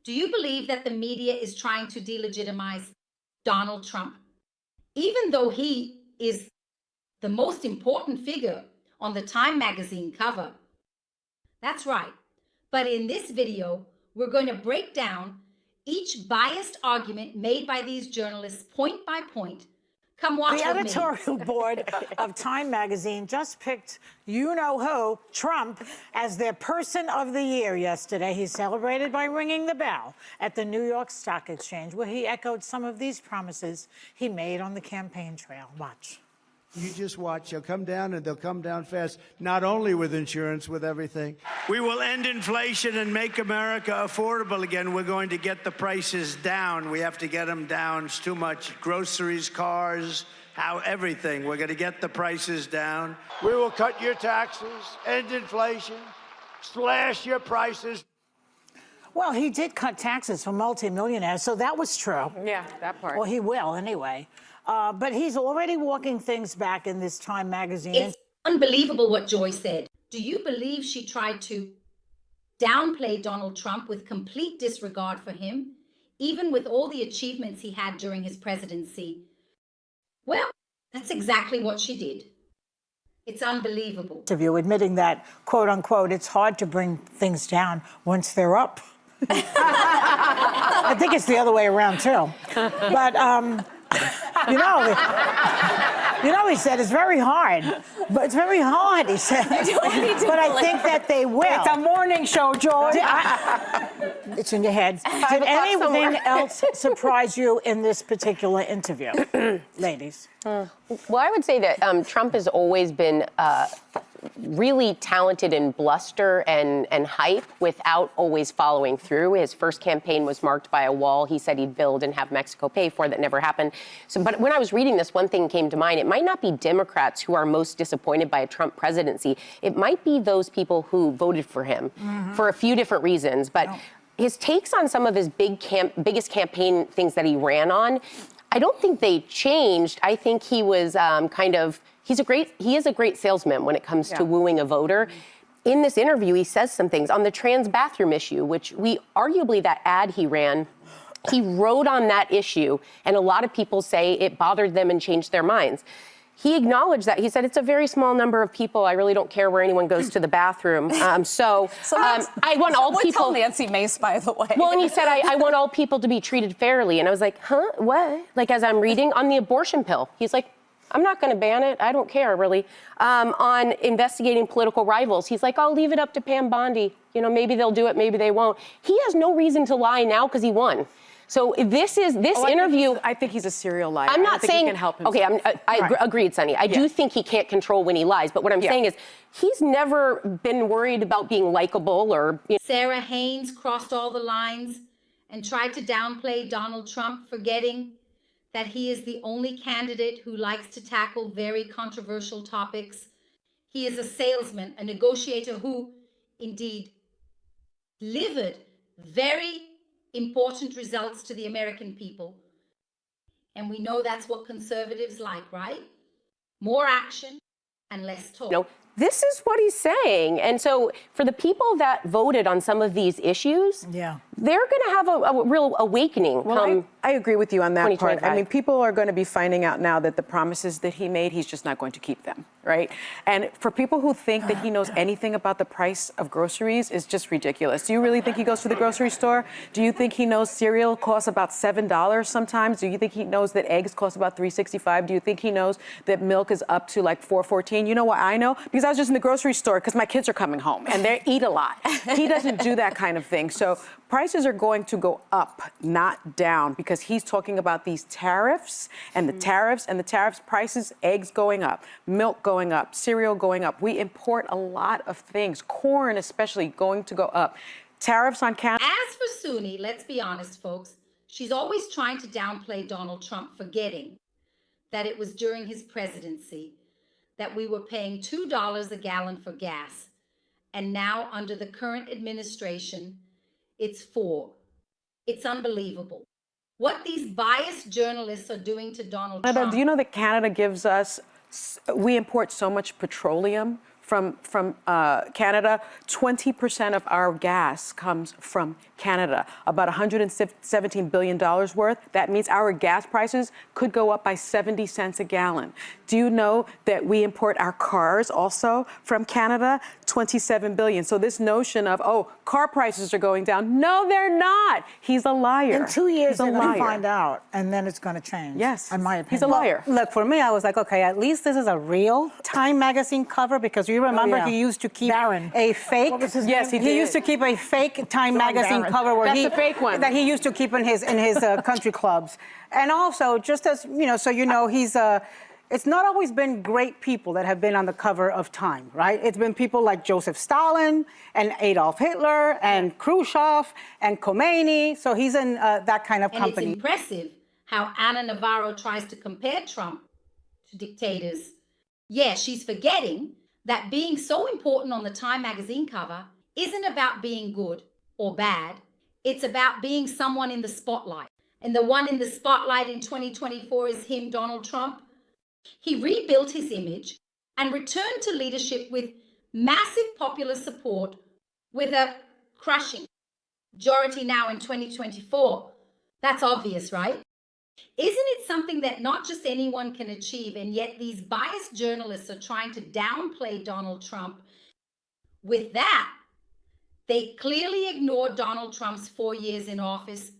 Do you believe that the media is trying to delegitimize Donald Trump, even though he is the most important figure on the Time magazine cover? That's right. But in this video, we're going to break down each biased argument made by these journalists point by point. Come watch The with me. editorial board of Time magazine just picked you-know-who, Trump, as their person of the year yesterday. He celebrated by ringing the bell at the New York Stock Exchange, where he echoed some of these promises he made on the campaign trail. Watch. You just watch. They'll come down, and they'll come down fast, not only with insurance, with everything. We will end inflation and make America affordable again. We're going to get the prices down. We have to get them down. It's too much. Groceries, cars, everything. We're going to get the prices down. We will cut your taxes, end inflation, slash your prices. Well, he did cut taxes for multimillionaires, so that was true. Yeah, that part. Well, he will anyway. But he's already walking things back in this Time magazine. It's unbelievable what Joy said. Do you believe she tried to downplay Donald Trump with complete disregard for him, even with all the achievements he had during his presidency? Well, that's exactly what she did. It's unbelievable. Interview admitting that, quote unquote, it's hard to bring things down once they're up. I think it's the other way around too. But he said it's very hard. But it's very hard, he said. But I think that they will. It's a morning show, Joy. It's in your head. Did anything else surprise you in this particular interview, ladies? Well, I would say that Trump has always been really talented in bluster and hype without always following through. His first campaign was marked by a wall he said he'd build and have Mexico pay for. That never happened. But when I was reading this, one thing came to mind. It might not be Democrats who are most disappointed by a Trump presidency. It might be those people who voted for him for a few different reasons. But his takes on some of his biggest campaign things that he ran on, I don't think they changed. I think he was he is a great salesman when it comes to wooing a voter. In this interview, he says some things on the trans bathroom issue, which arguably that ad he ran, he wrote on that issue, and a lot of people say it bothered them and changed their minds. He acknowledged that. He said, it's a very small number of people. I really don't care where anyone goes to the bathroom. I want all people. Tell Nancy Mace, by the way. Well, and he said, I want all people to be treated fairly. And I was like, huh, what? Like, as I'm reading on the abortion pill, he's like, I'm not going to ban it. I don't care, really. On investigating political rivals, he's like, I'll leave it up to Pam Bondi. Maybe they'll do it, maybe they won't. He has no reason to lie now because he won. So this interview. I think he's a serial liar. I'm not saying. He can help himself. Okay, agreed, Sonny. I do think he can't control when he lies. But what I'm saying is, he's never been worried about being likable or. Sarah Haynes crossed all the lines and tried to downplay Donald Trump, forgetting that he is the only candidate who likes to tackle very controversial topics. He is a salesman, a negotiator who, indeed, delivered very important results to the American people. And we know that's what conservatives like, right? More action and less talk. This is what he's saying. And so for the people that voted on some of these issues, they're going to have a real awakening. Well, I agree with you on that part. I mean, people are going to be finding out now that the promises that he made, he's just not going to keep them, right? And for people who think that he knows anything about the price of groceries is just ridiculous. Do you really think he goes to the grocery store? Do you think he knows cereal costs about $7 sometimes? Do you think he knows that eggs cost about $3.65? Do you think he knows that milk is up to like $4.14? You know what I know? Because I was just in the grocery store because my kids are coming home and they eat a lot. He doesn't do that kind of thing. So prices are going to go up, not down, because he's talking about these tariffs and the tariffs, prices, eggs going up, milk going up, cereal going up. We import a lot of things, corn especially going to go up. Tariffs on Canada. As for Suni, let's be honest, folks, she's always trying to downplay Donald Trump, forgetting that it was during his presidency that we were paying $2 a gallon for gas. And now, under the current administration, it's $4. It's unbelievable. What these biased journalists are doing to Donald Trump. Do you know that Canada gives us, we import so much petroleum from Canada. 20% of our gas comes from Canada, about $117 billion worth. That means our gas prices could go up by 70 cents a gallon. Do you know that we import our cars also from Canada? 27 billion. So this notion of, oh, car prices are going down. No, they're not. He's a liar. In 2 years, He's a they're going liar. to find out, and then it's going to change. Yes. In my opinion. He's a liar. Look, for me, I was like, okay, at least this is a real Time magazine cover, because you remember he used to keep a fake. What was his Yes, name? He used to keep a fake Time magazine Barron. cover where That's the fake one. that he used to keep in his country clubs. And also, just as you know, so you know, it's not always been great people that have been on the cover of Time, right? It's been people like Joseph Stalin and Adolf Hitler and Khrushchev and Khomeini. So he's in that kind of And company. it's impressive how Ana Navarro tries to compare Trump to dictators. Yeah, she's forgetting that being so important on the Time magazine cover isn't about being good or bad. It's about being someone in the spotlight. And the one in the spotlight in 2024 is him, Donald Trump. He rebuilt his image and returned to leadership with massive popular support, with a crushing majority now in 2024. That's obvious, right? Isn't it something that not just anyone can achieve, and yet these biased journalists are trying to downplay Donald Trump? With that, they clearly ignored Donald Trump's 4 years in office,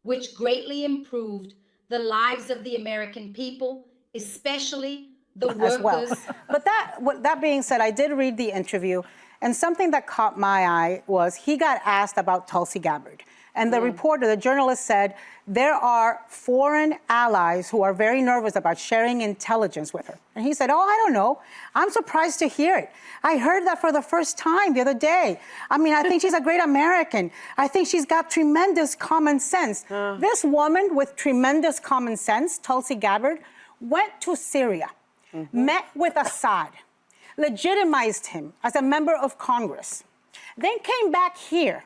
which greatly improved the lives of the American people, especially the workers. As well. But that being said, I did read the interview, and something that caught my eye was he got asked about Tulsi Gabbard. And the reporter, the journalist, said there are foreign allies who are very nervous about sharing intelligence with her. And he said, oh, I don't know. I'm surprised to hear it. I heard that for the first time the other day. I mean, I think she's a great American. I think she's got tremendous common sense. This woman with tremendous common sense, Tulsi Gabbard, went to Syria, met with Assad, legitimized him as a member of Congress, then came back here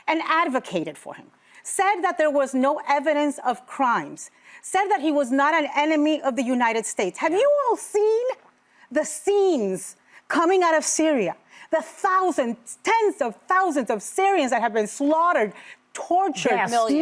and advocated for him, said that there was no evidence of crimes, said that he was not an enemy of the United States. Have you all seen the scenes coming out of Syria? The thousands, tens of thousands of Syrians that have been slaughtered, tortured, murdered.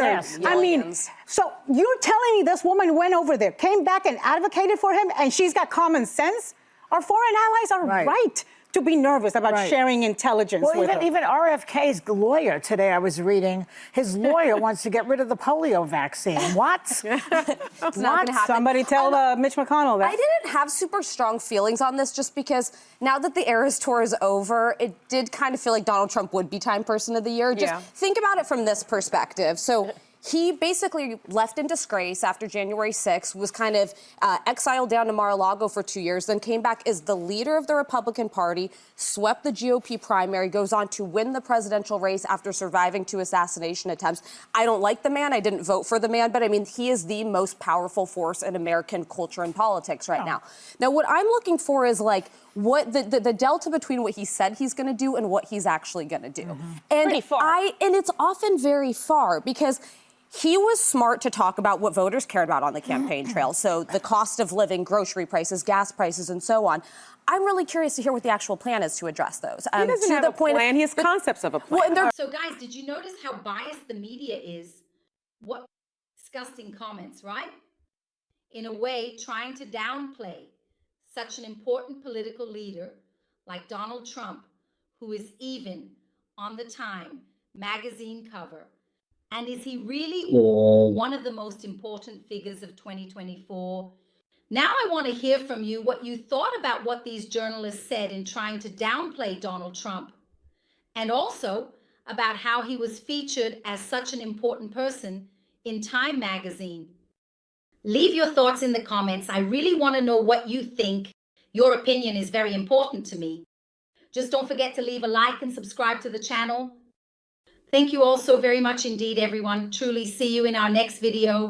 Yes. I mean, so you're telling me this woman went over there, came back and advocated for him, and she's got common sense? Our foreign allies are right to be nervous about sharing intelligence with her. Even RFK's lawyer today, I was reading, his lawyer wants to get rid of the polio vaccine. What? It's not gonna happen. Somebody tell Mitch McConnell that. I didn't have super strong feelings on this just because now that the Eras Tour is over, it did kind of feel like Donald Trump would be Time Person of the Year. Just think about it from this perspective. So he basically left in disgrace after January 6th, was kind of exiled down to Mar-a-Lago for 2 years, then came back as the leader of the Republican Party, swept the GOP primary, goes on to win the presidential race after surviving 2 assassination attempts. I don't like the man. I didn't vote for the man. But, I mean, he is the most powerful force in American culture and politics right now. Now, what I'm looking for is, like, what the delta between what he said he's going to do and what he's actually going to do. And Pretty far. And it's often very far because he was smart to talk about what voters cared about on the campaign trail. So the cost of living, grocery prices, gas prices, and so on. I'm really curious to hear what the actual plan is to address those. He doesn't have a plan. He has concepts of a plan. So, guys, did you notice how biased the media is? What disgusting comments, right? In a way, trying to downplay such an important political leader like Donald Trump, who is even on the Time magazine cover. And is he really one of the most important figures of 2024? Now I want to hear from you what you thought about what these journalists said in trying to downplay Donald Trump, and also about how he was featured as such an important person in Time magazine. Leave your thoughts in the comments. I really want to know what you think. Your opinion is very important to me. Just don't forget to leave a like and subscribe to the channel. Thank you all so very much indeed, everyone. Truly see you in our next video.